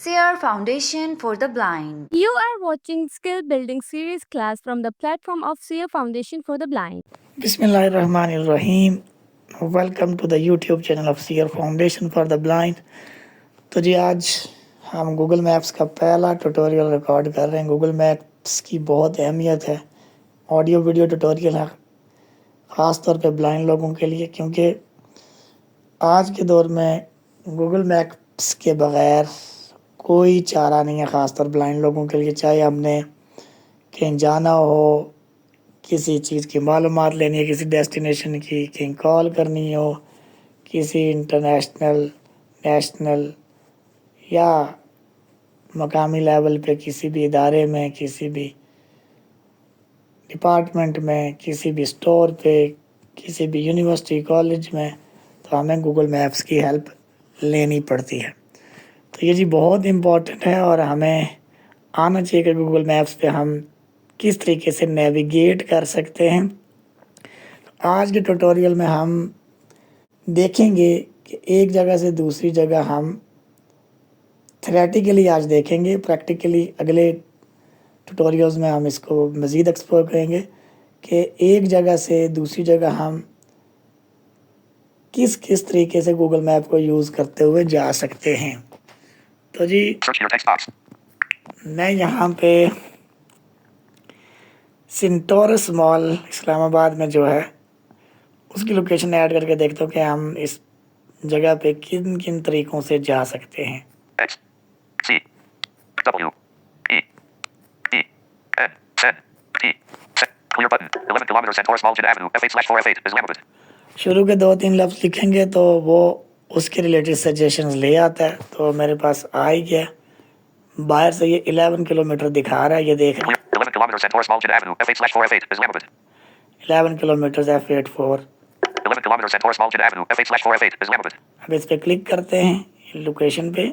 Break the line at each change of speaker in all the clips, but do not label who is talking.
Seer Foundation for the Blind.
You are watching Skill Building Series class from the platform of SEER Foundation for the Blind.
Bismillahirrahmanirrahim. Welcome to the YouTube channel of Seeyar foundation for the blind. तो जी आज हम Google maps का पहला tutorial record कर रहे हैं। Google maps की बहुत अहमियत है, ऑडियो वीडियो ट्यूटोरियल है ख़ास तौर पे ब्लाइंड लोगों के लिए, क्योंकि आज के दौर में गूगल मैप्स के बग़ैर कोई चारा नहीं है, ख़ास तौर ब्लाइंड लोगों के लिए। चाहे हमने कहीं जाना हो, किसी चीज़ की मालूमात लेनी है, किसी डेस्टिनेशन की, कहीं कॉल करनी हो, किसी इंटरनेशनल, नेशनल या मकामी लेवल पे किसी भी इदारे में, किसी भी डिपार्टमेंट में, किसी भी स्टोर पे, किसी भी यूनिवर्सिटी कॉलेज में, तो हमें गूगल मैप्स की हेल्प लेनी पड़ती है। तो ये जी बहुत इम्पोर्टेंट है और हमें आना चाहिए कि गूगल मैप्स पे हम किस तरीके से नेविगेट कर सकते हैं। आज के ट्यूटोरियल में हम देखेंगे कि एक जगह से दूसरी जगह हम थ्योरेटिकली आज देखेंगे, प्रैक्टिकली अगले ट्यूटोरियल्स में हम इसको मज़ीद एक्सप्लोर करेंगे कि एक जगह से दूसरी जगह हम किस किस तरीके से गूगल मैप को यूज़ करते हुए जा सकते हैं। तो जी मैं यहाँ पे सेंटोरस मॉल इस्लामाबाद में जो है उसकी लोकेशन ऐड करके देखते हो कि हम इस जगह पे किन किन तरीक़ों से जा सकते हैं।
X C W E E N Z T clear button 11 kilometers and Forest Malgin Avenue F8/4F8 Islamabad।
शुरू के 2-3 लफ्ज़ लिखेंगे तो वो उसके रिलेटेड सजेशंस ले आता है। तो मेरे पास आ ही गया, बाहर से ये 11 किलोमीटर दिखा रहा है, ये देख रहे हैं
11 kilometers and Forest Malgin Avenue F8/4F8 Islamabad।
11 kilometre F84।
11 kilometers and Forest Malgin Avenue F8/4F8 Islamabad।
अब इस पर क्लिक करते हैं लोकेशन पे।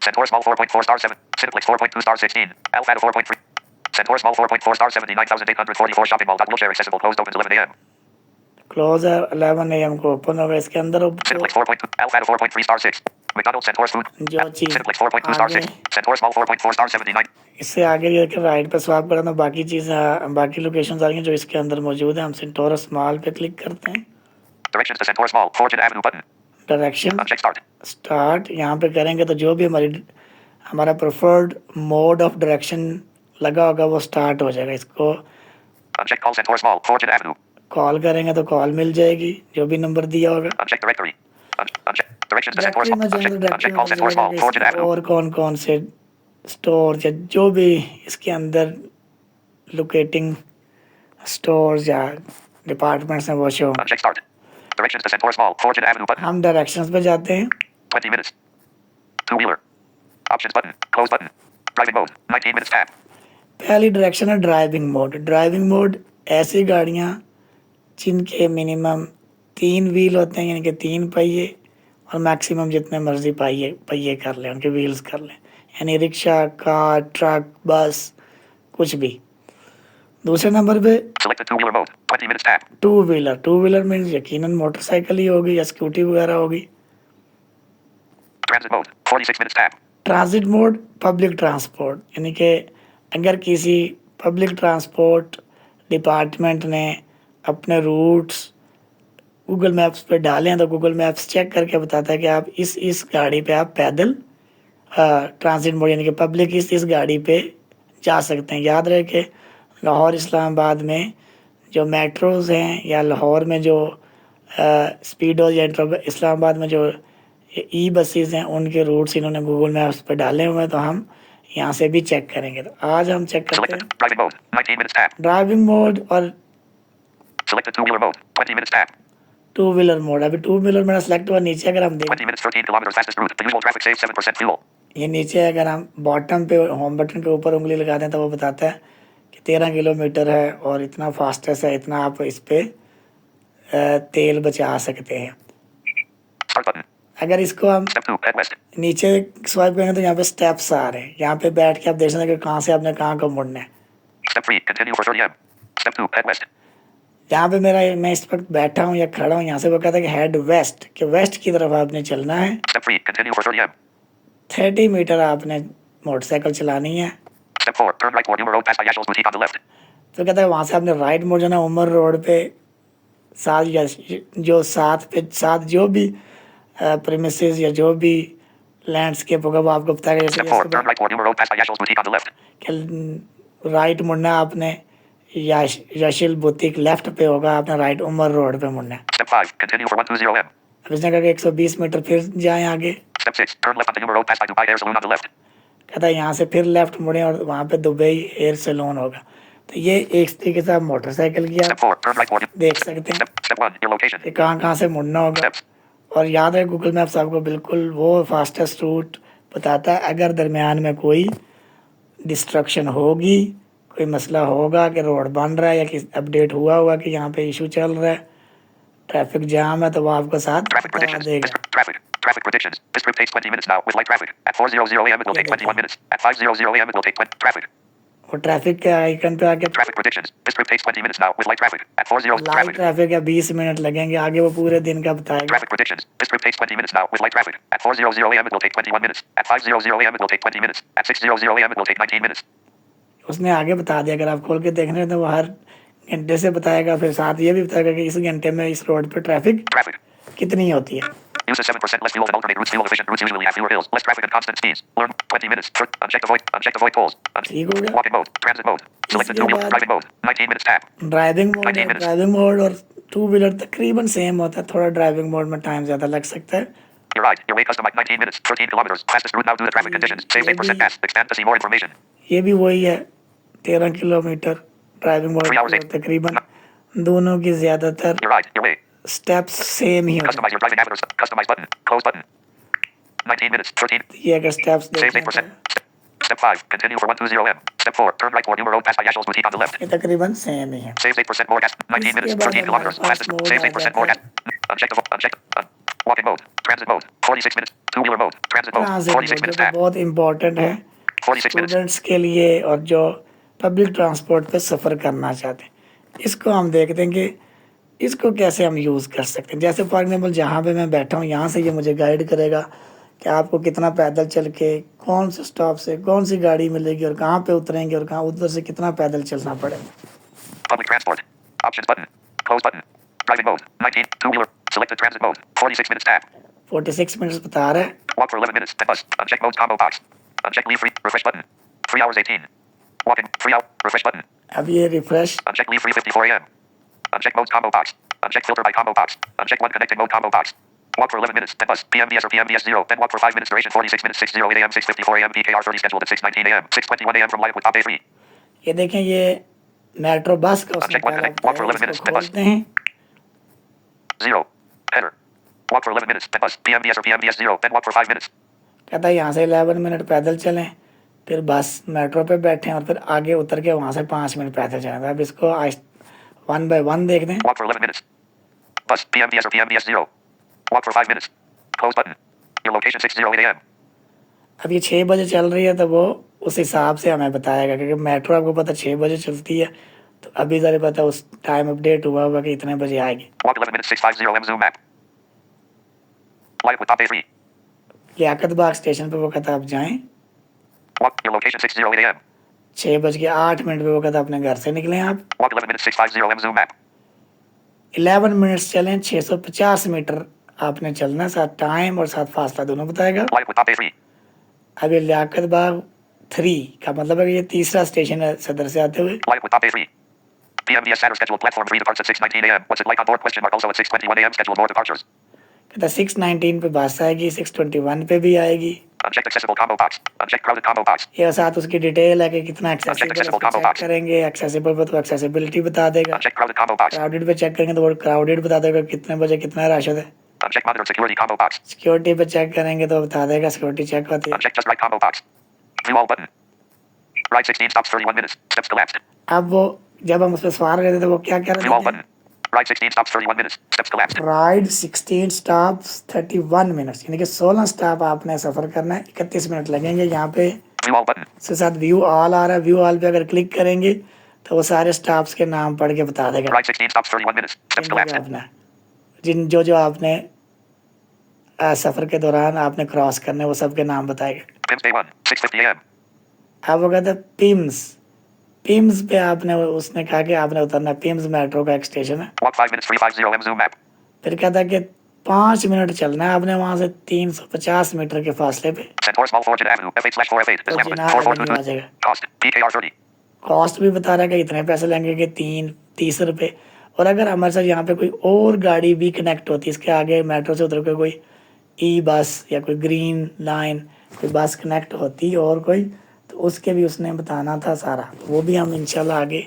Centaurus Mall 4.4 star 7 Cineplex 4.2 star 16 Alpha 4.3 Centaurus Mall 4.4 star 79,844 shopping mall wheelchair accessible closed opens 11 a.m.
Close है 11 AM को open होगा। इसके अंदर
Cineplex 4.2 Alpha 4.3 star 6 McDonald's Centaurus Food
जो चीज़
Cineplex 4.2 star 6 Centaurus Mall 4.4 star 79
इससे आगे लेकर राइट पे स्वाइप करें तो बाकी चीज़ें, बाकी लोकेशंस आ रही हैं जो इसके अंदर मौजूद है। हम सेंटोरस मॉल पे क्लिक करते हैं।
Directions to Centaurus Mall Fortune Avenue button
direction
Uncheck start
start यहाँ पे करेंगे तो जो भी हमारा प्रेफर्ड मोड ऑफ डायरेक्शन लगा होगा वो स्टार्ट हो जाएगा। इसको
Uncheck call Centaurus Mall Fortune Avenue
call करेंगे तो कॉल मिल जाएगी जो भी नंबर दिया होगा।
Uncheck directory Uncheck directions to Centaurus
directory में
Mall
जाएंगे,
Uncheck call Centaurus Mall Fortune
directory
Avenue
और कौन कौन से स्टोर या जो भी इसके अंदर लोकेटिंग स्टोर्स या डिपार्टमेंट्स हैं वो show.
Uncheck start directions to Centaurus Mall Fortune Avenue button
हम डायरेक्शंस पे जाते हैं।
20 minutes two-wheeler options button close button driving mode 19 minutes tab
पहली डायरेक्शन है ड्राइविंग मोड। ड्राइविंग मोड ऐसी गाड़ियाँ जिनके मिनिमम 3 व्हील होते हैं, यानी कि 3 पहिए, और मैक्सिमम जितने मर्जी पहिए कर लें, उनके व्हील्स कर लें, यानी रिक्शा, कार, ट्रक, बस, कुछ भी। दूसरे नंबर पे
select the two-wheeler mode 20 minutes tab
two wheeler means यकीनन मोटरसाइकिल ही होगी या स्कूटी वगैरह होगी।
transit mode 46 minutes tab
transit mode public transport, यानी कि अगर किसी पब्लिक ट्रांसपोर्ट डिपार्टमेंट ने अपने रूट्स गूगल मैप्स पे डाले हैं तो गूगल मैप्स चेक करके बताता है कि आप इस गाड़ी पे आप पैदल ट्रांजिट मोड यानी कि पब्लिक इस गाड़ी पे जा सकते हैं। याद रहे कि लाहौर इस्लामाबाद में जो मेट्रोज़ हैं या लाहौर में जो स्पीडो या इस्लामाबाद में जो ई बसेस हैं उनके रूट्स इन्होंने गूगल मैप्स पे डाले हुए हैं, तो हम यहाँ से भी चेक करेंगे। तो आज हम चेक करते
select
हैं
the driving mode 19 minutes tab
driving mode और
select the two-wheeler mode 20 minutes tab
two wheeler mode. अभी टू व्हीलर मेरा सेलेक्ट हुआ। नीचे अगर हम देखें
20 minutes 13 kilometers fastest route the usual traffic saves 7% fuel
ये नीचे अगर हम बॉटम पे होम बटन के ऊपर उंगली लगा दें तो वो बताता है कि 13 किलोमीटर है और इतना फास्टेस्ट है, इतना आप इस पे तेल बचा सकते हैं।
start button
अगर इसको हम
step 2 head west
नीचे स्वाइप करेंगे तो यहाँ पे स्टेप्स आ रहे हैं। यहाँ पे बैठ के आप देख सकते हैं कि कहाँ से आपने कहाँ को मुड़ना है।
step 3 continue for 30 m step 2 head west
यहाँ पे मेरा मैं इस वक्त बैठा हूँ या खड़ा हूँ, यहाँ से वो कहता है कि हेड वेस्ट, कि वेस्ट की तरफ आपने चलना है।
Step 3. Continue for 30 m.
30 metre आपने मोटरसाइकिल चलानी है।
Step 4. Turn right toward Umer Road past Ayashal's Boutique on the left.
तो कहता है वहाँ से आपने राइट मुड़ जाना उमर रोड पे, साथ जो भी प्रीमिसेस या जो भी लैंडस्केप होगा वो आपको बताएगा। जैसे
Step 4. Turn right toward Umer Road past Ayashal's Boutique on the left.
कि राइट मुड़ना आपने, यशिल बुटीक लेफ्ट पे होगा, आपने राइट उमर रोड पे मुड़ना है।
Step 5. Continue for 120 m.
अब इसने कहा कि 120 मीटर फिर जाएं आगे।
Step 6. Turn left onto Umer Road past Dubai Air Saloon on the left.
कहता है यहाँ से फिर लेफ्ट मुड़े और वहाँ पे दुबई एयर सैलून होगा। तो ये एक तरीके से आप मोटरसाइकिल की
Step 4. Turn right toward.
देख सकते हैं
Step 1. Your location.
कि कहाँ से मुड़ना होगा।
Steps.
और याद है गूगल मैप्स आपको बिल्कुल वो फास्टेस्ट रूट बताता है। अगर दरमियान में कोई डिस्ट्रक्शन होगी, कोई मसला होगा कि रोड बन रहा है या कि अपडेट हुआ होगा कि यहाँ पे इशू चल रहा है, ट्रैफिक जाम है, तो वो आपको साथ
Traffic
बता
predictions.
देगा।
Traffic predictions. This trip takes 20 minutes now with light traffic. At 4:00 a.m. it will take 21 minutes. At 5:00 a.m. it will take 20. Traffic.
वो ट्रैफिक के आइकन पे आके
Traffic predictions. This trip takes 20 minutes now with light traffic. At 4:00
light
traffic.
Traffic या 20 minute लगेंगे, आगे वो पूरे दिन का बताएगा।
Traffic predictions. This trip takes 20 minutes now with light traffic. At 4:00 a.m. it will take 21 minutes. At 5:00 a.m. it will take 20 minutes. At 6:00 a.m. it will take 19 minutes.
उसने आगे बता दिया, अगर आप खोल के देख रहे हैं तो वो हर घंटे से बताएगा, फिर साथ ये भी बताएगा कि इस घंटे में इस रोड पे ट्रैफिक
Traffic.
कितनी होती है।
Uses 7% less fuel than alternate routes. Fuel efficient routes usually have fewer hills, less traffic and constant speeds. Learn 20 minutes. Uncheck avoid tolls.
ठीक हो गया।
Walking mode. Transit mode. Select the two-wheel driving mode. 19 minutes tap.
Driving mode
19 minutes.
Driving mode और two wheeler तकरीबन same होता है, थोड़ा driving mode में time ज़्यादा लग सकता है।
Your ride. Your way customized 19 minutes. 13 kilometers. Fastest route now due to traffic conditions. Saves 8% gas. Expand to see more information.
ये भी वही है, 13 किलोमीटर ड्राइविंग मोड
3 hours 8.
तकरीबन दोनों की ज़्यादातर
Your ride. Your way.
Steps same ही होते
Customize your driving avatars. Customize button. Close button. 19 minutes. 13.
हैं। ये अगर स्टेप्स
Saves
देखें
8%. Step 5. Continue for 120 m. Step 4. Turn right toward Umer Road past Ayashal's Boutique on the left.
ये तकरीबन same ही है।
Saves 8% more gas. 19 minutes. 13 kilometers. Fastest. Saves 8% more gas. Uncheck. Walking mode. Transit mode. 46 minutes. Two-wheeler mode. Transit mode.
Transit
46
mode
minutes
जो
tap.
बहुत important है
46 minutes.
Students के लिए और जो पब्लिक ट्रांसपोर्ट पे सफ़र करना चाहते हैं। इसको हम देखते हैं कि इसको कैसे हम यूज़ कर सकते हैं। जैसे फॉर एग्जांपल जहाँ पे मैं बैठा हूँ, यहाँ से ये मुझे गाइड करेगा कि आपको कितना पैदल चल के कौन से स्टॉप से कौन सी गाड़ी मिलेगी और कहाँ पे उतरेंगे और कहाँ उधर से कितना पैदल चलना पड़ेगा।
Public transport. Options button. Close button. Driving mode. 19. Two-wheeler. Select the transit mode. 46 minutes tap.
46 minutes बता रहा है।
Walk for 11 minutes. Then bus. Uncheck mode combo box. Uncheck leave free. Refresh button. 3 hours 18. Walking. 3 hour. Refresh button.
अब ये refresh,
Uncheck leave free 54 a.m. Uncheck mode combo box. Uncheck filter by combo box. Uncheck one connecting mode combo box. Walk for 11 minutes. Then bus. PMBS or PMBS 0. Then walk for 5 minutes. Duration 46 minutes. 6:08 a.m. 6:54 a.m. PKR 30 scheduled at 6:19 a.m. 6:21 a.m. from live with top A3.
ये देखें ये metro bus का उसने
Uncheck one
पहला
connect. Walk for 11
बताया,
minutes.
इसको
Then bus.
खोलते हैं।
0. Header. Walk for 11 minutes. Then bus. PMBS or PMBS 0. Then walk for 5 minutes.
कहता है यहाँ से 11 मिनट पैदल चलें, फिर बस मेट्रो पे बैठें और फिर आगे उतर के वहाँ से 5 मिनट पैदल चलें। अब इसको 1 by 1 देखते हैं।
Walk for 11 minutes. Bus. PMBS or PMBS 0. Walk for 5 minutes. Close button. Your location 6:08 a.m.
अब ये 6 बजे चल रही है तो वो उस हिसाब से हमें बताएगा, क्योंकि मेट्रो आपको पता 6 बजे चलती है, तो अभी ज़रा पता उस टाइम अपडेट हुआ होगा कि इतने बजे आएगी।
Walk 11 minutes 6:50 a.m. Zoom map. Live with top A3.
Liaquat Bagh station पे वो कहता आप जाएं,
Walk your location 6:08 a.m.
6:08 पे वो कहता अपने घर से निकलें आप।
Walk 11 minutes 6:50 a.m. Zoom map.
11 minutes चलें, 650 मीटर आपने चलना है, साथ टाइम और साथ फासला दोनों बताएगा।
Live with top A3.
अब ये लियाकत बाग 3 का मतलब है कि ये तीसरा स्टेशन है सदर से आते हुए।
Live with top A3. PMBS Saturn scheduled platform 3 departs at 6:19 a.m. What's it like on board? Question mark. Also at 6:21 a.m. scheduled more departures.
कहता 6:19 पे बस आएगी, 6:21 पे भी आएगी।
Uncheck accessible combo box. Uncheck crowded combo box.
ये साथ उसकी डिटेल है कि कितना accessible
accessible combo
check
box.
करेंगे। एक्सेसिबल पे तो एक्सेसिबिलिटी बता देगा,
Uncheck crowded combo box.
Crowded पे चेक करेंगे तो वो क्राउडेड बता देगा कितने बजे कितना रश होता है।
Uncheck monitored security combo box.
Security पे चेक करेंगे तो बता देगा सिक्योरिटी चेक होती है।
Uncheck just right combo box. View all button. Ride 16 stops 31 minutes. Steps collapsed.
अब वो जब हम उस पर सवार करते थे वो क्या कह
View all
रहे थे,
button. Ride 16 stops 31 minutes. Steps collapsed.
Ride 16 stops 31 minutes, यानी कि 16 स्टॉप आपने सफ़र करना है, 31 मिनट लगेंगे। यहाँ पे
View all button.
उसके साथ व्यू ऑल आ रहा है, व्यू ऑल पे अगर क्लिक करेंगे तो वो सारे स्टॉप्स के नाम पढ़ के बता देगा
Ride 16 stops, 31 minutes. Steps
जिन
collapsed.
आपने जो आपने सफ़र के दौरान आपने क्रॉस करने वो सब के नाम बताएगा।
PIMS Day 1, 6:50 a.m.
अब वो कहता है पिम्स पे आपने उसने कहा कि आपने उतरना है। पिम्स मेट्रो का एक स्टेशन है।
Walk 5 minutes, 350 m zoom map.
फिर कहता है कि 5 मिनट चलना है आपने वहाँ से 350 मीटर के फासले पे।
Centaur Small Fortune Avenue, F8/4F8,
तो
Islamabad,
जिनार एवेन्यू आ
4422.
जाएगा।
Cost, PKR 30.
कॉस्ट भी बता रहा है कि इतने पैसे लेंगे कि 30 रुपये। और अगर हमारे साथ यहाँ पे कोई और गाड़ी भी कनेक्ट होती है इसके आगे मेट्रो से उतर के कोई ई बस या कोई ग्रीन लाइन कोई बस कनेक्ट होती और कोई तो उसके भी उसने बताना था सारा। वो भी हम इंशाल्लाह आगे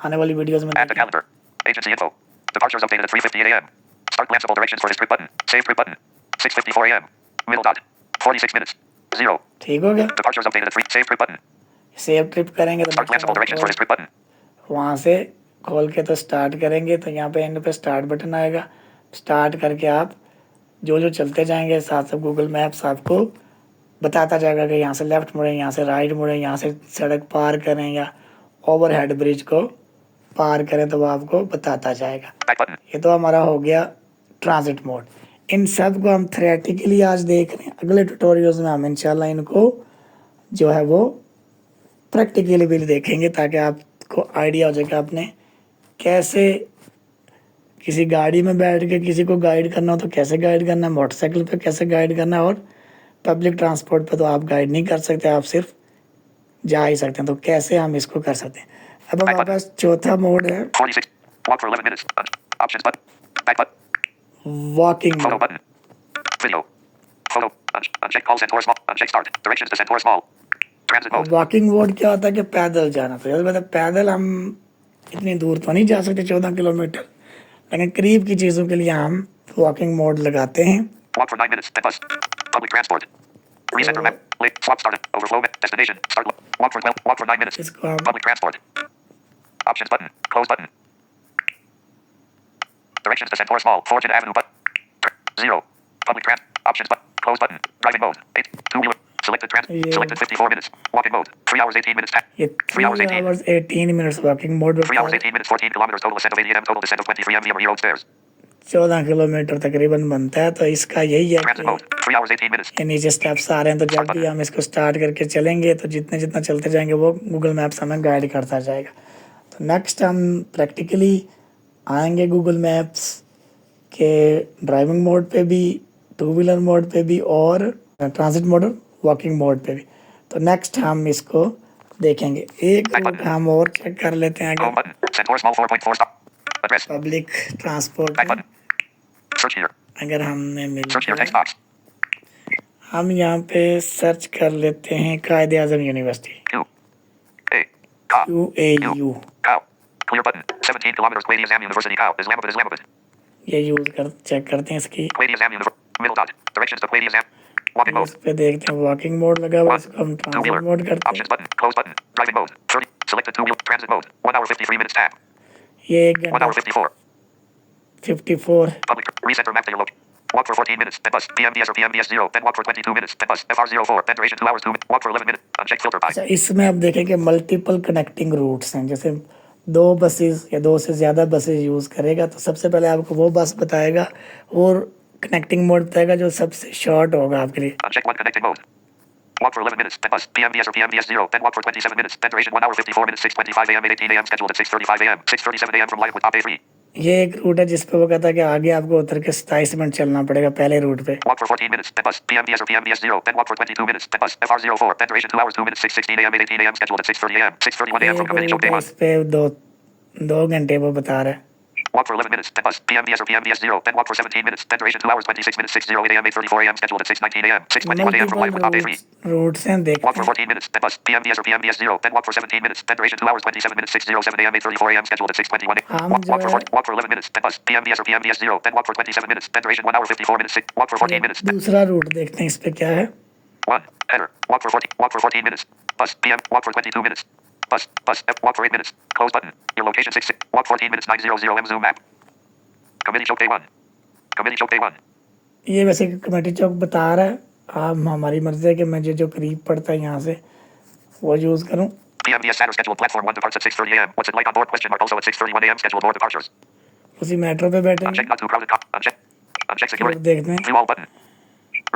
आने वाली वीडियोस में
Add to calendar. Agency info. Departures updated at 3:58 a.m. Start glanceable directions for this trip button. Save trip button. 6:54 a.m. Middle dot. 46 minutes. 0.
ठीक हो गया।
Departures updated at 3. Save trip button.
Save trip करेंगे तो
Start glanceable directions for this trip button.
वहाँ से खोल के तो स्टार्ट करेंगे तो यहाँ पे एंड पे स्टार्ट बटन आएगा। स्टार्ट करके आप जो चलते जाएंगे साथ साथ गूगल मैप्स आपको बताता जाएगा कि यहाँ से लेफ़्ट मुड़ें, यहाँ से राइट मुड़ें, यहाँ से सड़क पार करें या ओवरहेड ब्रिज को पार करें तो वो आपको बताता जाएगा।
Back button.
ये तो हमारा हो गया ट्रांजिट मोड। इन सब को हम थ्योरेटिकली आज देख रहे हैं। अगले ट्यूटोरियल्स में हम इंशाल्लाह इनको जो है वो प्रैक्टिकली भी देखेंगे ताकि आपको आइडिया हो जाए कि आपने कैसे किसी गाड़ी में बैठ के किसी को गाइड करना हो तो कैसे गाइड करना है, मोटरसाइकिल पे कैसे गाइड करना है और पब्लिक ट्रांसपोर्ट पे तो आप गाइड नहीं कर सकते, आप सिर्फ जा ही सकते हैं। तो कैसे हम इसको कर सकते हैं। अब हमारे पास चौथा मोड है
46. Walk for 11 minutes. Options button. Back button.
Walking
Photo
mode.
button. Video. Photo. Uncheck call Centaur Small. Uncheck start. Directions to Centaur Small. Transit mode.
Walking mode क्या होता है कि पैदल जाना। तो मतलब पैदल हम इतनी दूर तो नहीं जा सकते 14 किलोमीटर, लेकिन करीब की चीज़ों के लिए हम वॉकिंग मोड लगाते हैं।
Walk for 9 minutes. Then bus. Public transport. Recenter map. Late. Swap started. Overflow. Destination. Start. Walk for 12. Walk for 9 minutes.
इसको हम
Public transport. Options button. Close button. Directions to Centaur Small. Fortune Avenue button. 0. Public transport. Options button. Close button. Driving mode. 8. Two-wheeler. Selected transport.
Yeah.
Selected 54 minutes. Walking mode. 3 hours 18 minutes.
ये
3 hours 18.
18 minutes walking mode
3 hours 18 minutes. 14 kilometers. Total ascent of 80 m. Total descent of 23 m. Via road stairs.
14 kilometre तकरीबन बनता है। तो इसका यही है
Transit
कि
mode. 3 hours 18 minutes.
ये नीचे स्टेप्स आ रहे हैं तो जब भी हम इसको स्टार्ट करके चलेंगे तो जितना चलते जाएंगे वो गूगल मैप्स हमें गाइड करता जाएगा। तो नेक्स्ट हम प्रैक्टिकली आएंगे गूगल मैप्स के ड्राइविंग मोड पे भी, टू व्हीलर मोड पे भी और ट्रांजिट मोड और वॉकिंग मोड पे भी। तो नेक्स्ट हम इसको देखेंगे। एक रूट हम और चेक कर लेते हैं।
Home
अगर
button. Centaur Small 4.4 stop. Address.
Public transport
Back
में
button. Search here.
अगर हमें मिल
Search here.
जाए,
Text box.
हम यहाँ पे सर्च कर लेते हैं कायदे आज़म university
Q. A. Ka.
UAU।
Cow. Clear button. 17 kilometers. Quaid Azam University. Cow. Islamabad. Islamabad.
ये यूज़ कर चेक करते हैं इसकी।
Quaid Azam University. Middle dot. Directions to Quaid Azam. Walking mode.
इस पे देखते हैं वॉकिंग मोड लगा हुआ है,
1.
इसको हम ट्रांजिट
Two-wheeler.
मोड करते हैं।
Options button. Close button. Driving mode. 30. Selected two-wheel. Transit mode. 1 hour 53 minutes tab.
ये 1
1
घंटा
hour 54.
54
Public. Recenter map to your location. Walk for 14 minutes. Then bus. PMDS or PMDS 0. Then walk for 22 minutes. Then bus. FR04. Then duration 2 hours 2 minutes. Walk for 11 minutes. Uncheck filter by.
अच्छा, इसमें आप देखें कि multiple connecting roots हैं। जैसे 2 buses या 2 से ज़्यादा बसेस यूज़ करेगा तो सबसे पहले आपको वो बस बताएगा और कनेक्टिंग मोड बताएगा जो सबसे शॉर्ट होगा आपके लिए।
Uncheck one connecting mode. Walk for 11 minutes. Then bus. PMDS or PMDS 0. Then walk for 27 minutes. Then duration 1 hour 54 minutes. 6:25 a.m. 8:18 a.m. Scheduled at 6:35 a.m. 6:37 a.m. from live with top A3.
ये एक root है जिस पे वो कहता है कि आगे आपको उतर के 27 मिनट चलना पड़ेगा पहले रूट पे।
Walk for 14 minutes. Then bus. PMDS or PMDS 0. Then walk for 22 minutes. Then bus. FR04. Then duration 2 hours 2 minutes. 6:16 a.m. 8:18 a.m. Scheduled at 6:30 a.m. 6:31 a.m. from Community Choke Day 1.
इस पे 2 घंटे वो बता रहा है।
Walk for 11 minutes. Then bus. PMDS or PMDS 0. Then walk for 17 minutes. Then duration 2 hours 26 minutes. 6:08 a.m. 8:34 a.m. Scheduled at 6:19 a.m. 6:21 a.m. from live with top A3.
Routes हैं देखते
Walk for
हैं।
14 minutes. Then bus. PMDS or PMDS 0. Then walk for 17 minutes. Then duration 2 hours 27 minutes. 6:07 a.m. 8:34 a.m. Scheduled at 6:21 a.m.
हम
Walk,
जो है
walk for 11 minutes. Then bus. PMDS or PMDS 0. Then walk for 27 minutes. Then duration 1 hour 54 minutes. Walk for 14 minutes. Then
दूसरा root देखते हैं इस पे क्या है।
1. Header. Walk for 14 minutes. Bus. PM. Walk for 22 minutes. Bus. Walk for 8 minutes. Close button. Your location 6. Walk 14 minutes. 900 M zoom map. Committee Choke Day 1. Committee Choke Day 1.
ये वैसे committee चौक बता रहा है। आप हमारी मर्जी है कि मैं जो करीब पड़ता है यहाँ से वो यूज़ करूँ।
PMDS Saturn scheduled platform 1 departs at 6:30 a.m. What's it like on board? Question mark. Also at 6:31 a.m. scheduled board departures.
उसी मेट्रो पे बैठेंगे।
Uncheck not too crowded. Uncheck
और
security.
देखते हैं
View all button.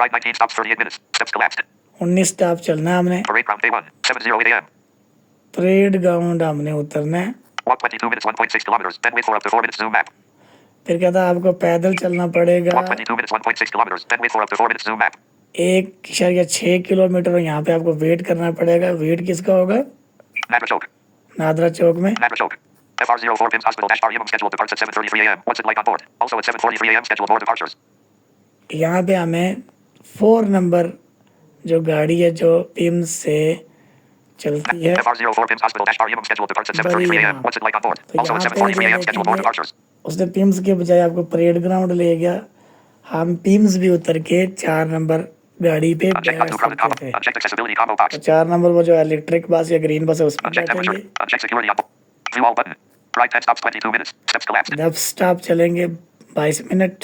Ride 19 stops 38 minutes. Steps collapsed.
19 stop चलना है हमने।
Parade ground day 1. 7:08 a.m.
Parade ground हमने उतरना है।
Walk 22 minutes 1.6 kilometers. Then wait for up to 4 minutes. Zoom map.
फिर कहता है आपको पैदल चलना पड़ेगा
Walk 22 minutes 1.6 kilometers. Then wait for up to 4 minutes. Zoom map.
1.6 kilometre और यहाँ पे आपको वेट करना पड़ेगा। वेट किसका होगा?
Nadra Chowk.
नादरा चौक में।
Nadra Chowk. FR04 PIMS Hospital dash REM scheduled departs at 7:33 a.m. What's it like on board? Also at 7:43 a.m. scheduled board departures.
यहाँ पे हमें 4 नंबर जो गाड़ी है जो पिम्स से चलती है
FR04 PIMS Hospital dash REM scheduled departs at 7:33 a.m. What's it like on board?
तो
Also
यहाँ
at
पे
7:43 a.m. scheduled board departures.
उसने पिम्स के बजाय आपको परेड ग्राउंड ले गया। हम पिम्स भी उतर के 4 नंबर गाड़ी पे
Uncheck not
बैठ
too crowded
सकते
combo.
थे।
Uncheck accessibility combo box.
तो 4 नंबर वो जो इलेक्ट्रिक बस या ग्रीन बस है उसमें
Uncheck
बैठेंगे।
temperature. Uncheck security on board. View all button. Ride 10 stops 22 minutes. Steps collapsed.
10 stop चलेंगे 22 मिनट।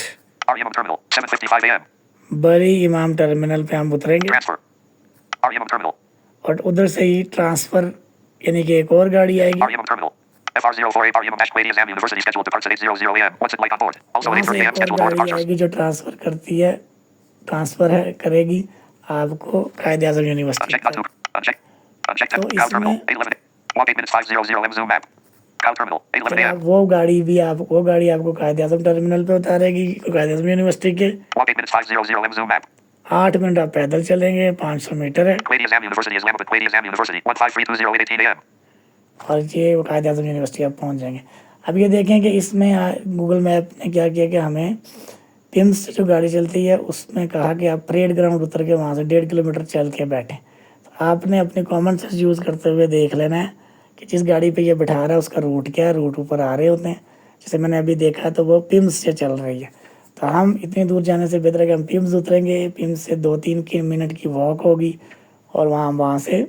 REM terminal. 7:55 a.m.
बड़ी इमाम टर्मिनल पे हम उतरेंगे
Transfer. REM terminal.
और उधर से ही ट्रांसफर यानी कि एक और गाड़ी आएगी।
REM terminal. FR048 REM dash Quaid Exam University scheduled departs at 8:00 a.m. What's it like on board? Also
वहाँ
at
से
8:30 a.m.
एक और
scheduled board
गाड़ी
departures.
आएगी जो ट्रांसफर करती है, ट्रांसफर है करेगी आपको कायदे आज़म यूनिवर्सिटी
Uncheck not
तक।
to. Uncheck.
तो
Cow terminal.
इसमें
8:11. Walk 8 minutes 5:00 a.m. Zoom map. Cow terminal. 8:11
फिर
a.m.
वो गाड़ी आपको कायदे आज़म टर्मिनल पे उतारेगी कायदे आज़म यूनिवर्सिटी के।
Walk 8 minutes 5:00 a.m. Zoom map.
8 minute आप पैदल चलेंगे 500 मीटर है
Quaid Exam University Islamabad. Quaid Exam University. 15320 a.m.
और ये कायदे आज़म यूनिवर्सिटी आप पहुँच जाएंगे। अब ये देखें कि इसमें गूगल मैप ने क्या किया कि हमें पिम्स से जो गाड़ी चलती है उसमें कहा कि आप परेड ग्राउंड उतर के वहाँ से 1.5 किलोमीटर चल के बैठें। तो आपने अपने कॉमन सेंस यूज़ करते हुए देख लेना है कि जिस गाड़ी पे ये बिठा रहा है उसका रूट क्या है। रूट ऊपर आ रहे होते हैं, जैसे मैंने अभी देखा तो वो पिम्स से चल रही है। तो हम इतनी दूर जाने से बेहतर है कि हम पिम्स उतरेंगे, पिम्स से 2-3 मिनट की वॉक होगी और वहाँ से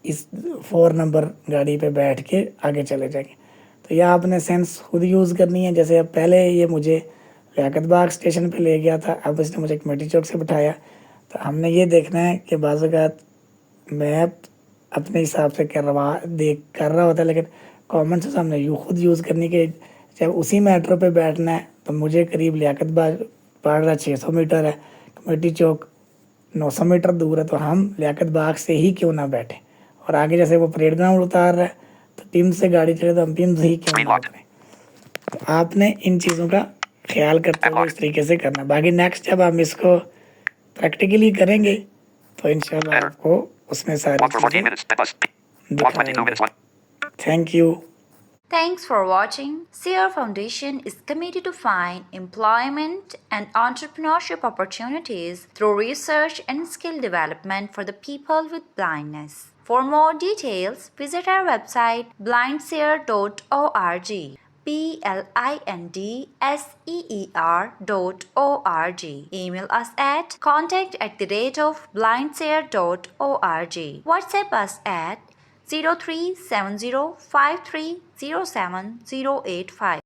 इस 4 नंबर गाड़ी पे बैठ के आगे चले जाएंगे। तो यह आपने सेंस खुद यूज़ करनी है। जैसे अब पहले ये मुझे लियाकत बाग स्टेशन पे ले गया था, अब इसने मुझे कमेटी चौक से बिठाया। तो हमने ये देखना है कि बाज़ औक़ात मैप अपने हिसाब से कर रहा होता है, लेकिन कॉमन सेंस हमने खुद यूज़ करनी कि जब उसी मेट्रो पे बैठना है तो मुझे करीब लियाकत बाग पड़ रहा 600 मीटर है, कमेटी चौक 900 मीटर दूर है, तो हम लियाकत बाग से ही क्यों ना बैठें। और आगे जैसे वो परेड ग्राउंड उतार रहा है तो पिम्स से गाड़ी चले तो हम पिम्स ही क्यों ना उतरें। तो आपने इन चीज़ों का ख्याल करते हुए इस तरीके से करना। बाकी नेक्स्ट जब हम इसको प्रैक्टिकली करेंगे तो इंशाल्लाह आपको उसमें सारी
Walk for 14
चीज़ें
minutes. Then bus. Walk 22 minutes.
Thank you.
Thanks for watching. Sierra Foundation is committed to find employment and entrepreneurship opportunities through research and skill development for the people with blindness. For more details, visit our website blindseer.org. blindseer.org. Email us at contact@blindseer.org. WhatsApp us at 037053070885.